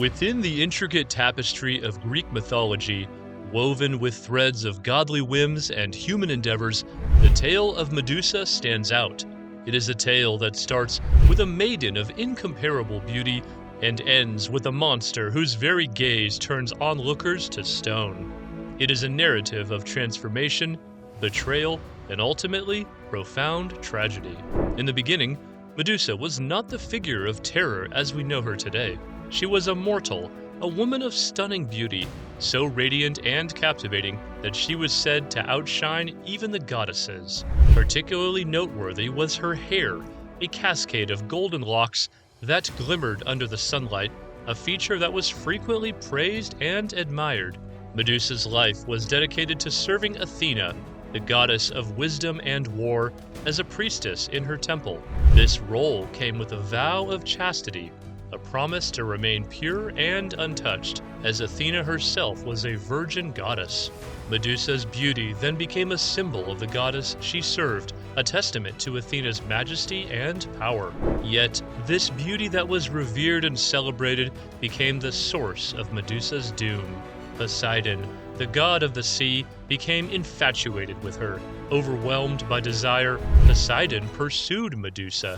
Within the intricate tapestry of Greek mythology, woven with threads of godly whims and human endeavors, the tale of Medusa stands out. It is a tale that starts with a maiden of incomparable beauty and ends with a monster whose very gaze turns onlookers to stone. It is a narrative of transformation, betrayal, and ultimately, profound tragedy. In the beginning, Medusa was not the figure of terror as we know her today. She was a mortal, a woman of stunning beauty, so radiant and captivating that she was said to outshine even the goddesses. Particularly noteworthy was her hair, a cascade of golden locks that glimmered under the sunlight, a feature that was frequently praised and admired. Medusa's life was dedicated to serving Athena, the goddess of wisdom and war, as a priestess in her temple. This role came with a vow of chastity, a promise to remain pure and untouched, as Athena herself was a virgin goddess. Medusa's beauty then became a symbol of the goddess she served, a testament to Athena's majesty and power. Yet, this beauty that was revered and celebrated became the source of Medusa's doom. Poseidon, the god of the sea, became infatuated with her. Overwhelmed by desire, Poseidon pursued Medusa,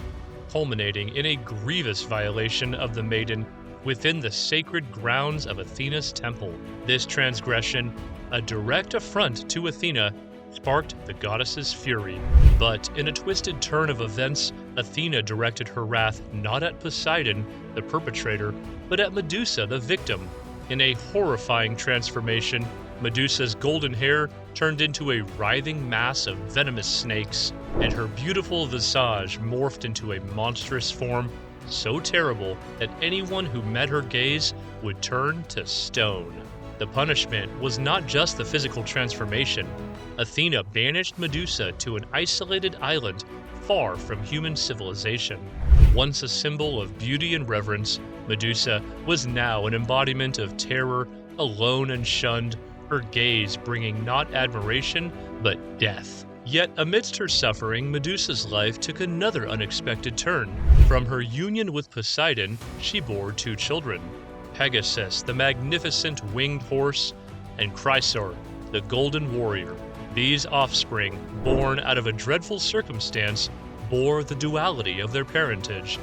culminating in a grievous violation of the maiden within the sacred grounds of Athena's temple. This transgression, a direct affront to Athena, sparked the goddess's fury. But in a twisted turn of events, Athena directed her wrath not at Poseidon, the perpetrator, but at Medusa, the victim. In a horrifying transformation, Medusa's golden hair turned into a writhing mass of venomous snakes, and her beautiful visage morphed into a monstrous form so terrible that anyone who met her gaze would turn to stone. The punishment was not just the physical transformation. Athena banished Medusa to an isolated island far from human civilization. Once a symbol of beauty and reverence, Medusa was now an embodiment of terror, alone and shunned, her gaze bringing not admiration, but death. Yet amidst her suffering, Medusa's life took another unexpected turn. From her union with Poseidon, she bore two children, Pegasus, the magnificent winged horse, and Chrysaor, the golden warrior. These offspring, born out of a dreadful circumstance, bore the duality of their parentage.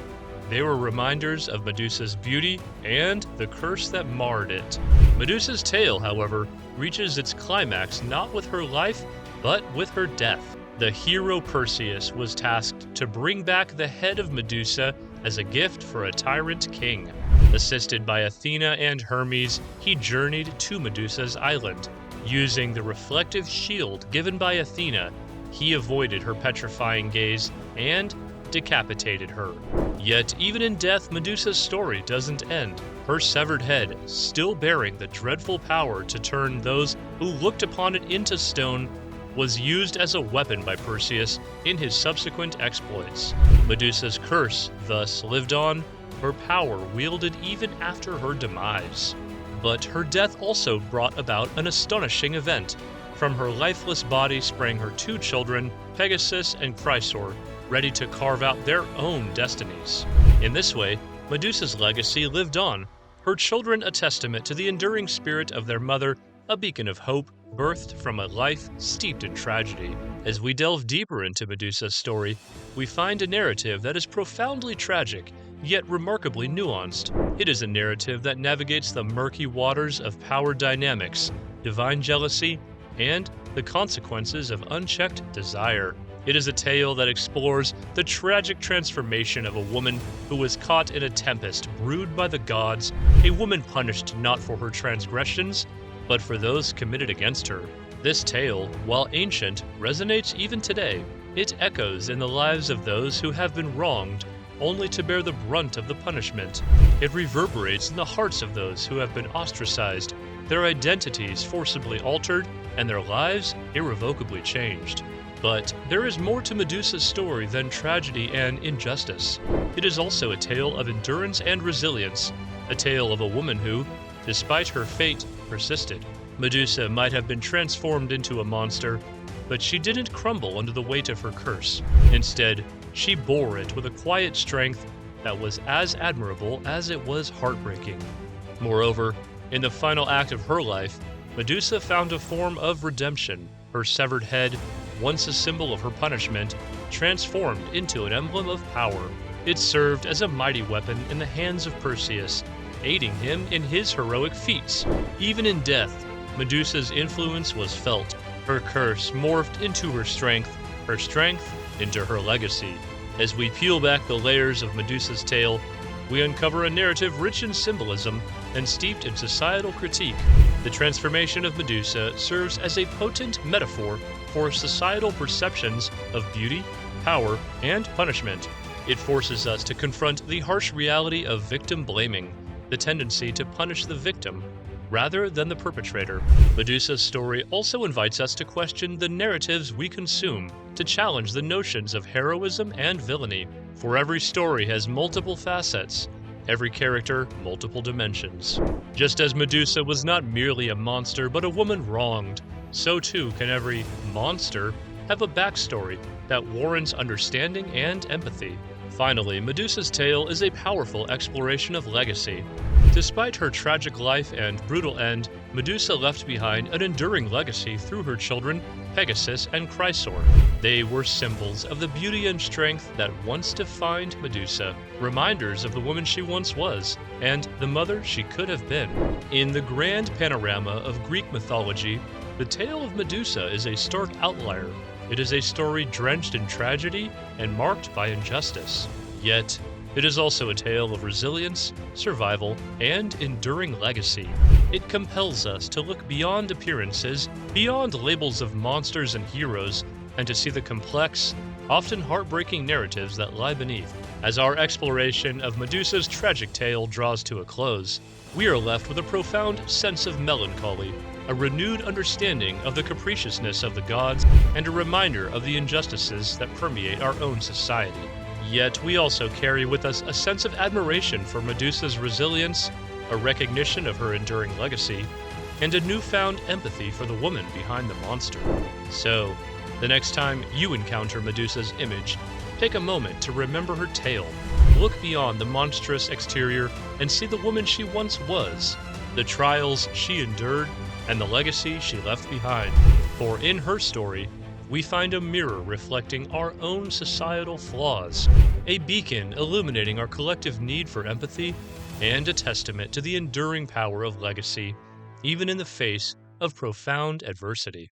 They were reminders of Medusa's beauty and the curse that marred it. Medusa's tale, however, reaches its climax not with her life, but with her death. The hero Perseus was tasked to bring back the head of Medusa as a gift for a tyrant king. Assisted by Athena and Hermes, he journeyed to Medusa's island. Using the reflective shield given by Athena, he avoided her petrifying gaze and decapitated her. Yet even in death, Medusa's story doesn't end. Her severed head, still bearing the dreadful power to turn those who looked upon it into stone, was used as a weapon by Perseus in his subsequent exploits. Medusa's curse thus lived on, her power wielded even after her demise. But her death also brought about an astonishing event. From her lifeless body sprang her two children, Pegasus and Chrysaor, ready to carve out their own destinies. In this way, Medusa's legacy lived on, her children a testament to the enduring spirit of their mother, a beacon of hope birthed from a life steeped in tragedy. As we delve deeper into Medusa's story, we find a narrative that is profoundly tragic, yet remarkably nuanced. It is a narrative that navigates the murky waters of power dynamics, divine jealousy, and the consequences of unchecked desire. It is a tale that explores the tragic transformation of a woman who was caught in a tempest brewed by the gods, a woman punished not for her transgressions, but for those committed against her. This tale, while ancient, resonates even today. It echoes in the lives of those who have been wronged, only to bear the brunt of the punishment. It reverberates in the hearts of those who have been ostracized, their identities forcibly altered, and their lives irrevocably changed. But there is more to Medusa's story than tragedy and injustice. It is also a tale of endurance and resilience, a tale of a woman who, despite her fate, persisted. Medusa might have been transformed into a monster, but she didn't crumble under the weight of her curse. Instead, she bore it with a quiet strength that was as admirable as it was heartbreaking. Moreover, in the final act of her life, Medusa found a form of redemption. Her severed head, once a symbol of her punishment, transformed into an emblem of power. It served as a mighty weapon in the hands of Perseus, aiding him in his heroic feats. Even in death, Medusa's influence was felt. Her curse morphed into her strength into her legacy. As we peel back the layers of Medusa's tale, we uncover a narrative rich in symbolism and steeped in societal critique. The transformation of Medusa serves as a potent metaphor for societal perceptions of beauty, power, and punishment. It forces us to confront the harsh reality of victim blaming, the tendency to punish the victim rather than the perpetrator. Medusa's story also invites us to question the narratives we consume, to challenge the notions of heroism and villainy. For every story has multiple facets, every character multiple dimensions. Just as Medusa was not merely a monster but a woman wronged, so too can every monster have a backstory that warrants understanding and empathy. Finally, Medusa's tale is a powerful exploration of legacy. Despite her tragic life and brutal end, Medusa left behind an enduring legacy through her children, Pegasus and Chrysaor. They were symbols of the beauty and strength that once defined Medusa, reminders of the woman she once was, and the mother she could have been. In the grand panorama of Greek mythology, the tale of Medusa is a stark outlier. It is a story drenched in tragedy and marked by injustice. Yet, it is also a tale of resilience, survival, and enduring legacy. It compels us to look beyond appearances, beyond labels of monsters and heroes, and to see the complex, often heartbreaking narratives that lie beneath. As our exploration of Medusa's tragic tale draws to a close, we are left with a profound sense of melancholy, a renewed understanding of the capriciousness of the gods, and a reminder of the injustices that permeate our own society. Yet we also carry with us a sense of admiration for Medusa's resilience, a recognition of her enduring legacy, and a newfound empathy for the woman behind the monster. So, the next time you encounter Medusa's image, take a moment to remember her tale. Look beyond the monstrous exterior and see the woman she once was, the trials she endured, and the legacy she left behind. For in her story, we find a mirror reflecting our own societal flaws, a beacon illuminating our collective need for empathy, and a testament to the enduring power of legacy, even in the face of profound adversity.